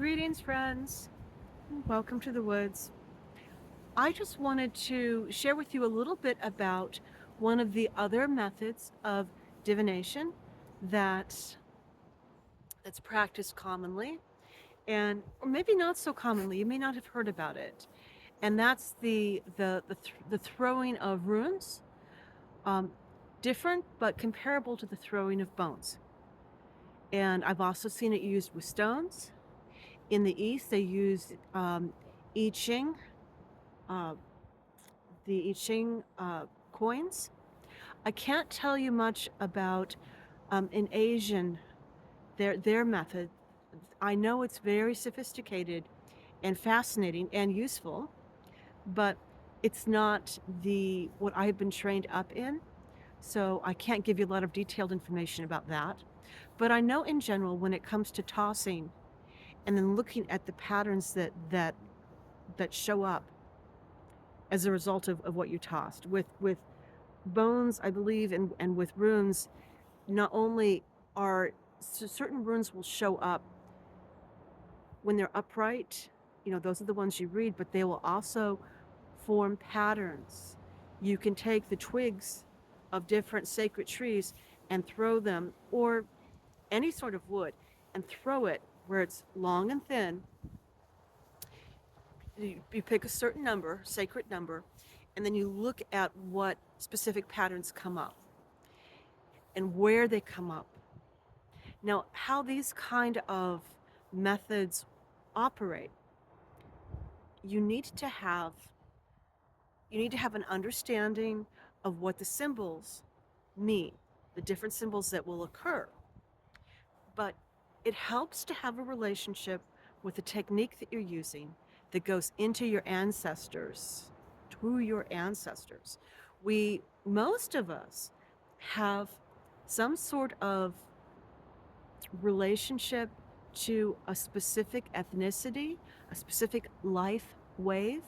Greetings, friends. Welcome to the woods. I just wanted to share with you a little bit about one of the other methods of divination that that's practiced commonly, and or maybe not so commonly. You may not have heard about it, and that's the throwing of runes. Um, Different but comparable to the throwing of bones. And I've also seen it used with stones. In the East, they use I Ching, uh, the I Ching coins. I can't tell you much about in Asian their method. I know it's very sophisticated and fascinating and useful, but it's not the what I've been trained up in. So I can't give you a lot of detailed information about that. But I know in general when it comes to tossing and then looking at the patterns that show up as a result of what you tossed. With bones, I believe, and with runes, not only are certain runes will show up when they're upright, those are the ones you read, but they will also form patterns. You can take the twigs of different sacred trees and throw them, or any sort of wood, and throw it where it's long and thin. You pick a certain number, sacred number, and then you look at what specific patterns come up and where they come up. Now, how these kind of methods operate, you need to have an understanding of what the symbols mean, the different symbols that will occur. But it helps to have a relationship with the technique that you're using that goes into your ancestors, to your ancestors. Most of us have some sort of relationship to a specific ethnicity, a specific life wave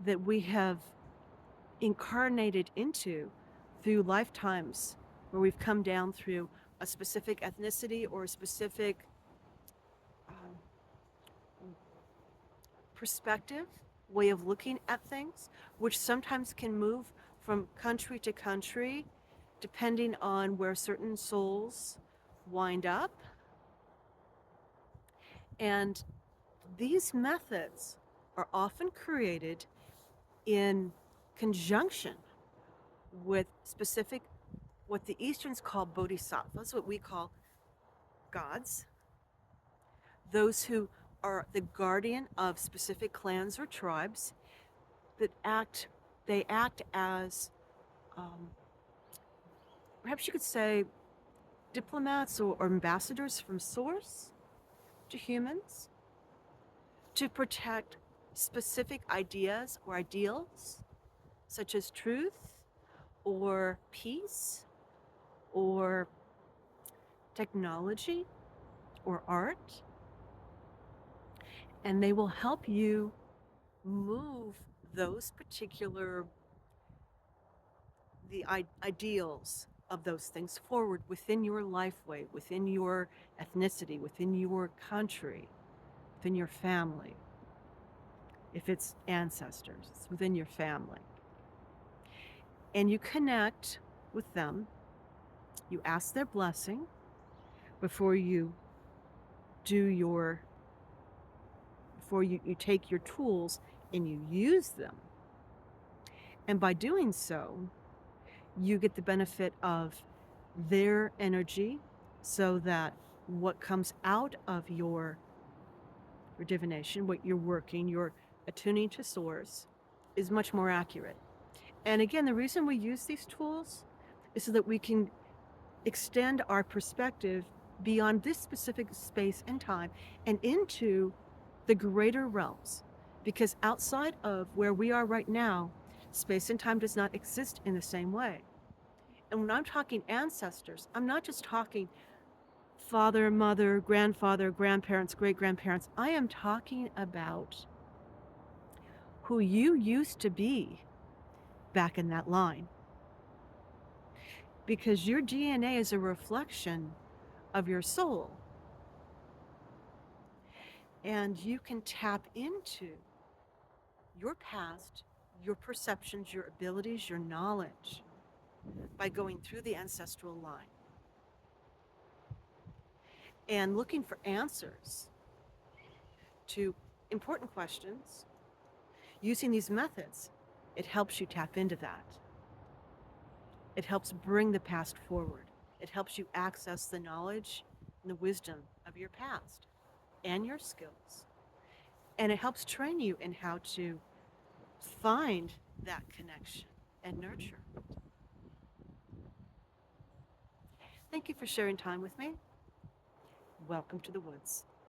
that we have incarnated into through lifetimes where we've come down through a specific ethnicity or a specific um, perspective, way of looking at things, which sometimes can move from country to country depending on where certain souls wind up. And these methods are often created in conjunction with specific, what the Easterns call bodhisattvas, what we call gods, those who are the guardian of specific clans or tribes that they act as, um, perhaps you could say, diplomats or ambassadors from source to humans to protect specific ideas or ideals, such as truth or peace or technology or art. And they will help you move those particular ideals of those things forward within your lifeway, within your ethnicity, within your country, within your family. If it's ancestors, it's within your family. And you connect with them. You ask their blessing before you do your before you take your tools and you use them. And by doing so, you get the benefit of their energy so that what comes out of your divination, what you're working, your attuning to source, is much more accurate. And again, the reason we use these tools is so that we can extend our perspective beyond this specific space and time and into the greater realms. Because outside of where we are right now, space and time does not exist in the same way. And when I'm talking ancestors, I'm not just talking father, mother, grandfather, grandparents, great grandparents. I am talking about who you used to be back in that line. Because your DNA is a reflection of your soul. And you can tap into your past, your perceptions, your abilities, your knowledge by going through the ancestral line and looking for answers to important questions. Using these methods, it helps you tap into that. It helps bring the past forward. It helps you access the knowledge and the wisdom of your past and your skills. And it helps train you in how to find that connection and nurture it. Thank you for sharing time with me. Welcome to the woods.